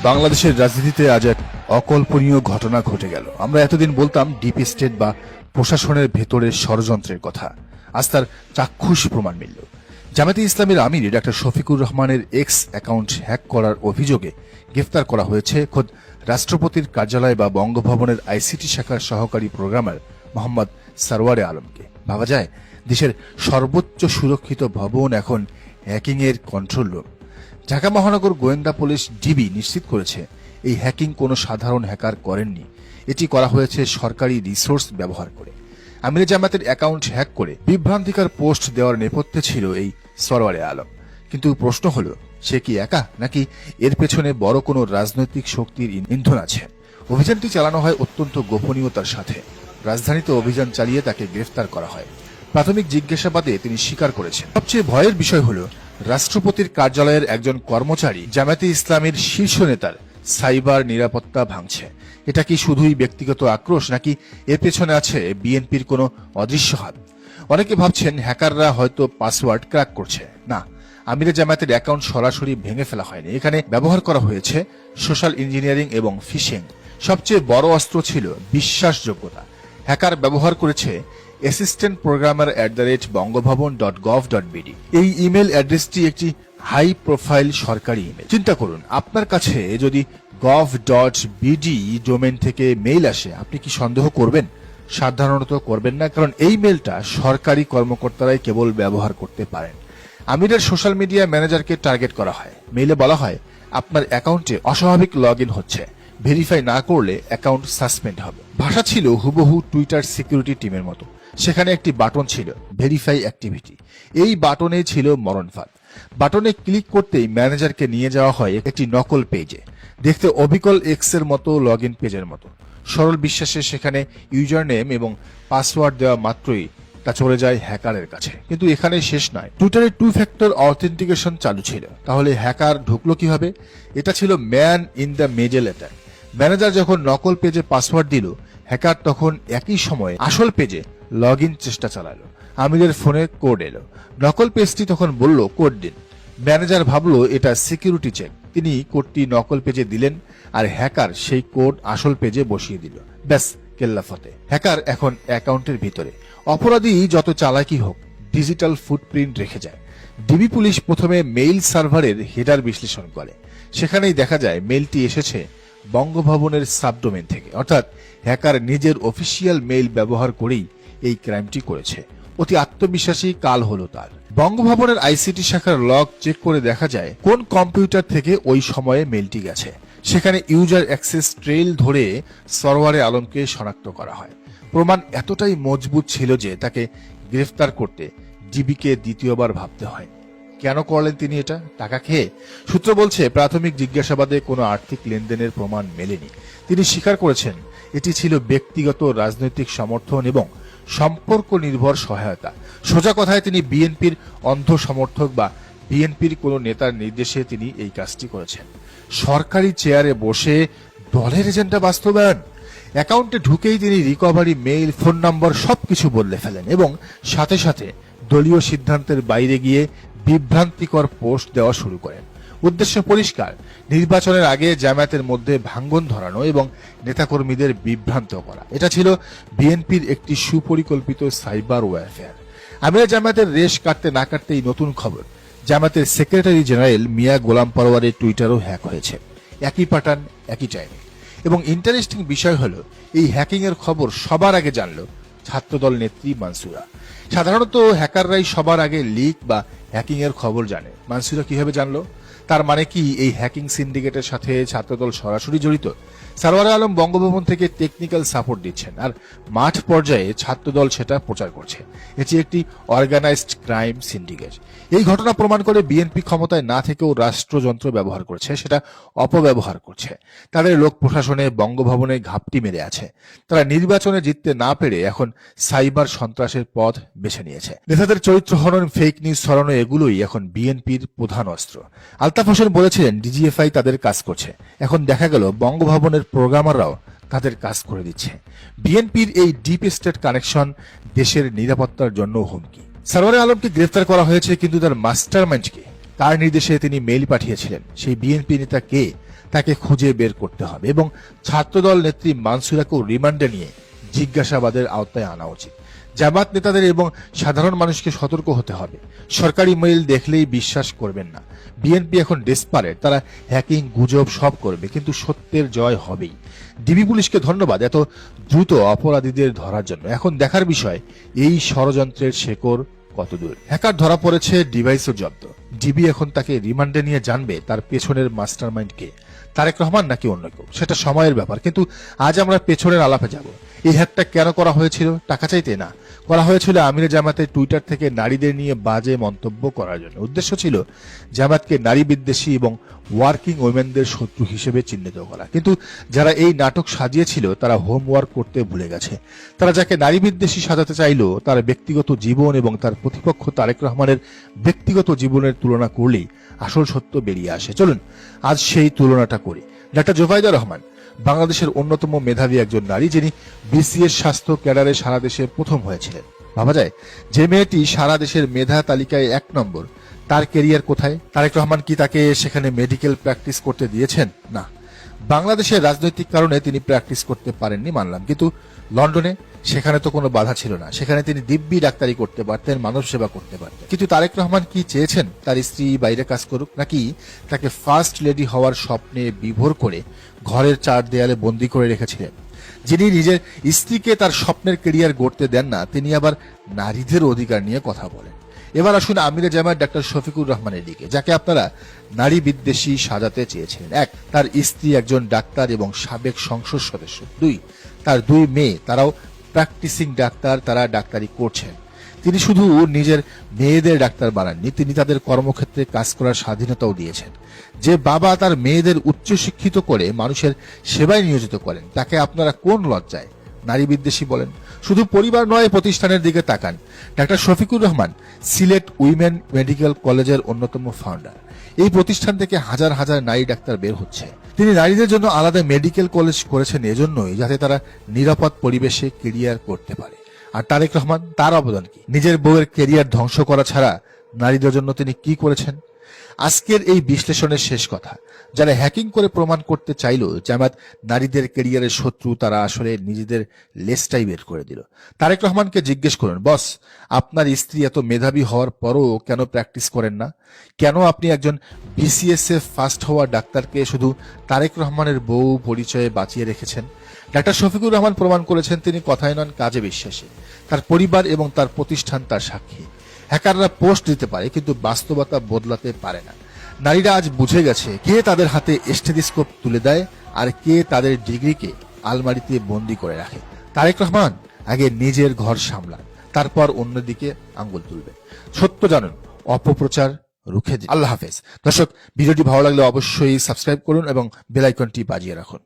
বাংলাদেশের রাজনীতিতে আজ এক অকল্পনীয় ঘটনা ঘটে গেল। আমরা এতদিন বলতাম ডিপ স্টেট বা প্রশাসনের ভেতরের ষড়যন্ত্রের কথা, আজ তার চাক্ষুষ প্রমাণ মিলল। জামায়াতে ইসলামীর আমির ডক্টর শফিকুর রহমানের এক্স অ্যাকাউন্ট হ্যাক করার অভিযোগে গ্রেফতার করা হয়েছে খোদ রাষ্ট্রপতির কার্যালয় বা বঙ্গভবনের আইসিটি শাখার সহকারী প্রোগ্রামার মোহাম্মদ সারওয়ারে আলমকে। ভাবা যায়, দেশের সর্বোচ্চ সুরক্ষিত ভবন এখন হ্যাকিংয়ের কন্ট্রোল রুম। ঢাকা মহানগর গোয়েন্দা পুলিশ ডিবি নিশ্চিত করেছে, এই হ্যাকিং কোনো সাধারণ হ্যাকার করেননি, এটি করা হয়েছে সরকারি রিসোর্স ব্যবহার করে। আমিরে জামায়াতের অ্যাকাউন্ট হ্যাক করে বিভ্রান্তিকর পোস্ট দেওয়ার নেপথ্যে ছিল এই সরওয়ারে আলম। কিন্তু প্রশ্ন হলো, সে কি একা, নাকি এর পেছনে বড় কোনো রাজনৈতিক শক্তির ইন্ধন আছে? অভিযানটি চালানো হয় অত্যন্ত গোপনীয়তার সাথে। রাজধানীতে অভিযান চালিয়ে তাকে গ্রেফতার করা হয়। প্রাথমিক জিজ্ঞাসাবাদে তিনি স্বীকার করেছেন। সবচেয়ে ভয়ের বিষয় হলো, রাষ্ট্রপতির কার্যালয়ের একজন কর্মচারী জামায়াতে ইসলামীর শীর্ষ নেতার সাইবার নিরাপত্তা ভাঙছে। এটা কি শুধুই ব্যক্তিগত আক্রোশ, নাকি এর পেছনে আছে বিএনপির কোনো অদৃশ্য হাত? অনেকে ভাবছেন হ্যাকাররা হয়তো পাসওয়ার্ড ক্র্যাক করছে। না, আমিরে জামায়াতের অ্যাকাউন্ট সরাসরি ভেঙে ফেলা হয়নি। এখানে ব্যবহার করা হয়েছে সোশ্যাল ইঞ্জিনিয়ারিং এবং ফিশিং। সবচেয়ে বড় অস্ত্র ছিল বিশ্বাসযোগ্যতা। হ্যাকার ব্যবহার করেছে অ্যাসিস্ট্যান্ট প্রোগ্রামার @bangabhavan.gov.bd। এই ইমেল অ্যাড্রেসটি একটি হাই প্রোফাইল সরকারি ইমেল। চিন্তা করুন, আপনার কাছে যদি gov.bd ডোমেন থেকে মেইল আসে, আপনি কি সন্দেহ করবেন? সাধারণত করবেন না, কারণ এই মেলটা সরকারি কর্মকর্তারাই কেবল ব্যবহার করতে পারেন। আমিরের সোশ্যাল মিডিয়া ম্যানেজারকে টার্গেট করা হয়। মেইলে বলা হয়, আপনার অ্যাকাউন্টে অস্বাভাবিক লগ ইন হচ্ছে, ভেরিফাই না করলে অ্যাকাউন্ট সাসপেন্ড হবে। ভাষা ছিল হুবহু টুইটার সিকিউরিটি টিমের মতো। সেখানে একটি বাটন ছিল, ভেরিফাই অ্যাক্টিভিটি। এই বাটনে ছিল মরণফাঁদ। বাটনে ক্লিক করতেই ম্যানেজারকে নিয়ে যাওয়া হয় একটি নকল পেজে, দেখতে অবিকল এক্স এর মতো লগ ইন পেজের মতো। সরল বিশ্বাসে সেখানে ইউজার নেম এবং পাসওয়ার্ড দেওয়া মাত্রই তা চলে যায় হ্যাকারের কাছে। কিন্তু এখানে শেষ নয়, টুইটারে 2 ফ্যাক্টর অথেন্টিকেশন চালু ছিল। তাহলে হ্যাকার ঢুকলো কিভাবে? এটা ছিল man in the middle attack. Manager যখন নকল পেজে পাসওয়ার্ড দিল, হ্যাকার তখন একই সময়ে আসল পেজে লগ ইন চেষ্টা চালালো। আমিরের ফোনে কোড এলো। নকল পেজটি তখন বলল, কোড দিন। ম্যানেজার ভাবলো এটা সিকিউরিটি চেক। তিনি কোডটি নকল পেজে দিলেন, আর হ্যাকার সেই কোড আসল পেজে বসিয়ে দিল। ব্যাস, কেল্লাফতে। হ্যাকার এখন অ্যাকাউন্টের ভিতরে। অপরাধী যত চালাকি হোক, ডিজিটাল ফুটপ্রিন্ট রেখে যায়। ডিবি পুলিশ প্রথমে মেইল সার্ভারের হেডার বিশ্লেষণ করে। সেখানেই দেখা যায় মেইলটি এসেছে বঙ্গভবনের সাবডোমেন থেকে, অর্থাৎ হ্যাকার নিজের অফিসিয়াল মেইল ব্যবহার করেই এই ক্রাইমটি করেছে। অতি আত্মবিশ্বাসী কাল হলো তার। বঙ্গভবনের আইসিটি শাখার লগ চেক করে দেখা যায় কোন কম্পিউটার থেকে ওই সময়ে মেইলটি গেছে। সেখানে ইউজার অ্যাক্সেস ট্রেইল ধরে সরওয়ারে আলমকে শনাক্ত করা হয়। প্রমাণ এতটাই মজবুত ছিল যে তাকে গ্রেফতার করতে ডিবিকে দ্বিতীয়বার ভাবতে হয়। কেন করলেন তিনি এটা? টাকা খেয়ে? সূত্র বলছে, প্রাথমিক জিজ্ঞাসাবাদে কোনো আর্থিক লেনদেনের প্রমাণ মেলেনি। তিনি স্বীকার করেছেন, এটি ছিল ব্যক্তিগত রাজনৈতিক সমর্থন এবং সম্পর্ক নির্ভর সহায়তা। সোজা কথায় তিনি বিএনপির অন্ধ সমর্থক বা বিএনপির কোনো নেতার নির্দেশে তিনি এই কাজটি করেছেন। সরকারি চেয়ারে বসে দলের এজেন্ডা বাস্তবায়ন। অ্যাকাউন্টে ঢুকেই তিনি রিকভারি মেইল, ফোন নম্বর সবকিছু বদলে ফেলেন এবং সাথে সাথে দলীয় সিদ্ধান্তের বাইরে গিয়ে বিভ্রান্তিকর পোস্ট দেওয়া শুরু করেন। উদ্দেশ্য পরিষ্কার, নির্বাচনের আগে জামায়াতের মধ্যে ভাঙ্গন ধরানো এবং নেতাকর্মীদের বিভ্রান্ত করা। এটা ছিল বিএনপির একটি সুপরিকল্পিত সাইবার ওয়ারফেয়ার। আমিরে জামায়াতের রেশ কাটতে না কাটতেই নতুন খবর, জামায়াতের সেক্রেটারি জেনারেল মিয়া গোলাম পরওয়ারের টুইটারও হ্যাক হয়েছে। একই প্যাটার্ন, একই টাইমে। এবং ইন্টারেস্টিং বিষয় হলো, এই হ্যাকিং এর খবর সবার আগে জানলো ছাত্রদল নেত্রী মানসুরা। সাধারণত হ্যাকাররাই সবার আগে লিক বা হ্যাকিং এর খবর জানে। মানসুরা কিভাবে জানলো? তার মানে কি এই হ্যাকিং সিন্ডিকেটের সাথে ছাত্রদল সরাসরি জড়িত? সারওয়ারে আলম বঙ্গভবন থেকে টেকনিক্যাল সাপোর্ট দিচ্ছেন, আর মাঠ পর্যায়ে ছাত্রদল সেটা প্রচার করছে। এটি একটি অর্গানাইজড ক্রাইম সিন্ডিকেট। এই ঘটনা প্রমাণ করে বিএনপি ক্ষমতায় না থেকেও রাষ্ট্রযন্ত্র ব্যবহার করছে, সেটা অপব্যবহার করছে। তাদের লোক প্রশাসনে বঙ্গভবনে ঘাপটি মেরে আছে। তারা নির্বাচনে জিততে না পেরে এখন সাইবার সন্ত্রাসের পথ বেছে নিয়েছে। নেতাদের চরিত্র হনন, ফেক নিউজ ছড়ানো, এগুলোই এখন বিএনপির প্রধান অস্ত্র। আলতাফ হোসেন বলেছিলেন, ডিজিএফআই তাদের কাজ করছে। এখন দেখা গেল বঙ্গভবনের প্রোগ্রামাররাও তাদের কাজ করে দিচ্ছে। বিএনপির এই ডিপ স্টেট কানেকশন দেশের নিরাপত্তার জন্য হুমকি। সারওয়ারে আলমকে গ্রেফতার করা হয়েছে, কিন্তু তার মাস্টারমাইন্ড কে? কার নির্দেশে তিনি মেইল পাঠিয়েছিলেন? সেই বিএনপি নেতা কে? তাকে খুঁজে বের করতে হবে এবং ছাত্রদল নেত্রী মানসুরাকেও রিমান্ডে নিয়ে জিজ্ঞাসাবাদের আওতায় আনা উচিত। জামাত নেতাদের এবং সাধারণ মানুষকে সতর্ক হতে হবে। সরকারি মেইল দেখলেই বিশ্বাস করবেন না। বিএনপি এখন ডেসপারেট, তারা হ্যাকিং, গুজব সব করবে, কিন্তু সত্যের জয় হবেই। ডিবি পুলিশকে ধন্যবাদ এত দ্রুত অপরাধীদের ধরার জন্য। এখন দেখার বিষয় এই ষড়যন্ত্রের শেকড় কতদূর। হ্যাকার ধরা পড়েছে, ডিভাইসও জব্দ। ডিবি এখন তাকে রিমান্ডে নিয়ে জানবে তার পেছনের মাস্টারমাইন্ড কে, তারেক রহমান নাকি অন্য কেউ, সেটা সময়ের ব্যাপার। কিন্তু আজ আমরা পেছনের আলাপে যাব। এই হ্যাকটা কেন করা হয়েছিল? টাকা চাইতে না, করা হয়েছিল আমিরে জামাতের টুইটার থেকে নারীদের নিয়ে বাজে মন্তব্য করার জন্য। উদ্দেশ্য ছিল জামাতকে নারী বিদ্বেষী এবং ওয়ার্কিং ওমেনদের শত্রু হিসেবে চিহ্নিত করা। কিন্তু যারা এই নাটক সাজিয়েছিল তারা হোমওয়ার্ক করতে ভুলে গেছে। তারা যাকে নারী বিদ্বেষী সাজাতে চাইল তার ব্যক্তিগত জীবন এবং তার প্রতিপক্ষ তারেক রহমানের ব্যক্তিগত জীবনের তুলনা করলেই আসল সত্য বেরিয়ে আসে। চলুন আজ সেই তুলনাটা করি। ডাক্তার জোবাইদা রহমান বাংলাদেশের অন্যতম মেধাবী একজন নারী, যিনি বিসিএস স্বাস্থ্য ক্যাডারে সারা দেশে প্রথম হয়েছিলেন। ভাবা যায়, যে মেয়েটি সারা দেশের মেধা তালিকায় 1 নম্বর, তার ক্যারিয়ার কোথায়? তারেক রহমান কি তাকে সেখানে মেডিকেল প্র্যাকটিস করতে দিয়েছেন? না। বাংলাদেশের রাজনৈতিক কারণে তিনি প্র্যাকটিস করতে পারেননি, মানলাম, কিন্তু লন্ডনে সেখানে তো কোনো বাধা ছিল না। সেখানে তিনি দিব্যি ডাক্তারি করতে পারতেন, মানব সেবা করতে পারতেন। কিন্তু তারেক রহমান কি চেয়েছেন তার স্ত্রী বাইরে কাজ করুক, নাকি তাকে ফার্স্ট লেডি হওয়ার স্বপ্নে বিভোর করে ঘরের 4 দেয়ালে বন্দি করে রেখেছিলেন? যিনি নিজের স্ত্রীকে তার স্বপ্নের ক্যারিয়ার গড়তে দেন না, তিনি আবার নারীদের অধিকার নিয়ে কথা বলেন। এবার আসুন আমিরে জামাত ডাক্তার শফিকুর রহমানের দিকে, যাকে আপনারা নারী বিদ্বেষী সাজাতে চেয়েছিলেন। 1, তার স্ত্রী একজন ডাক্তার এবং সাবেক সংসদ সদস্য। 2, তার 2 মেয়ে, তারাও প্র্যাকটিসিং ডাক্তার, তারা ডাক্তারি করছেন। তিনি শুধু নিজের মেয়েদের ডাক্তার বানাননি, তিনি তাদের কর্মক্ষেত্রে কাজ করার স্বাধীনতাও দিয়েছেন। যে বাবা তার মেয়েদের উচ্চশিক্ষিত করে মানুষের সেবায় নিয়োজিত করেন, তাকে আপনারা কোন লজ্জায় নারী বিদ্বেষী বলেন? শুধু পরিবার নয়, প্রতিষ্ঠানের দিকে তাকান। Doctor Shafiqur Rahman Sylhet women medical কলেজের অন্যতম ফাউন্ডার। এই প্রতিষ্ঠান থেকে হাজার হাজার নারী ডাক্তার বের হচ্ছে। তিনি নারীদের জন্য আলাদা মেডিকেল কলেজ করেছেন এজন্যই, যাতে তারা নিরাপদ পরিবেশে ক্যারিয়ার করতে পারে। আর তারেক রহমান, তার অবদান কি? নিজের বউয়ের ক্যারিয়ার ধ্বংস করা ছাড়া নারীদের জন্য তিনি কি করেছেন? আজকের এই বিশ্লেষণের শেষ কথা, যারা হ্যাকিং করে প্রমাণ করতে চাইল জামাত নারীদের ক্যারিয়ারের শত্রু, তারা আসলে নিজেদের লেজটাই বের করে দিল। তারেক রহমানকে জিজ্ঞেস করুন, বস, আপনার স্ত্রী এত মেধাবী হওয়ার পরও কেন প্র্যাকটিস করেন না? কেন আপনি একজন বিসিএসএ ফার্স্ট হওয়া ডাক্তারকে শুধু তারেক রহমানের বউ পরিচয়ে বাঁচিয়ে রেখেছেন? ডাক্তার শফিকুর রহমান প্রমাণ করেছেন তিনি কথায় নন, কাজে বিশ্বাসী। তার পরিবার এবং তার প্রতিষ্ঠান তার সাক্ষী। হ্যাকাররা পোস্ট দিতে পারে, কিন্তু বাস্তবতা বদলাতে পারে না। নারীরা আজ বুঝে গেছে কে তাদের হাতে স্টেথিস্কোপ তুলে দেয় আর কে তাদের ডিগ্রিকে আলমারিতে বন্দি করে রাখে। তারেক রহমান আগে নিজের ঘর সামলান, তারপর অন্যদিকে আঙ্গুল তুলবে। সত্য জানুন, অপপ্রচার রুখে দিন। আল্লাহ হাফেজ। দর্শক, ভিডিওটি ভালো লাগলে অবশ্যই সাবস্ক্রাইব করুন এবং বেল আইকনটি বাজিয়ে রাখুন।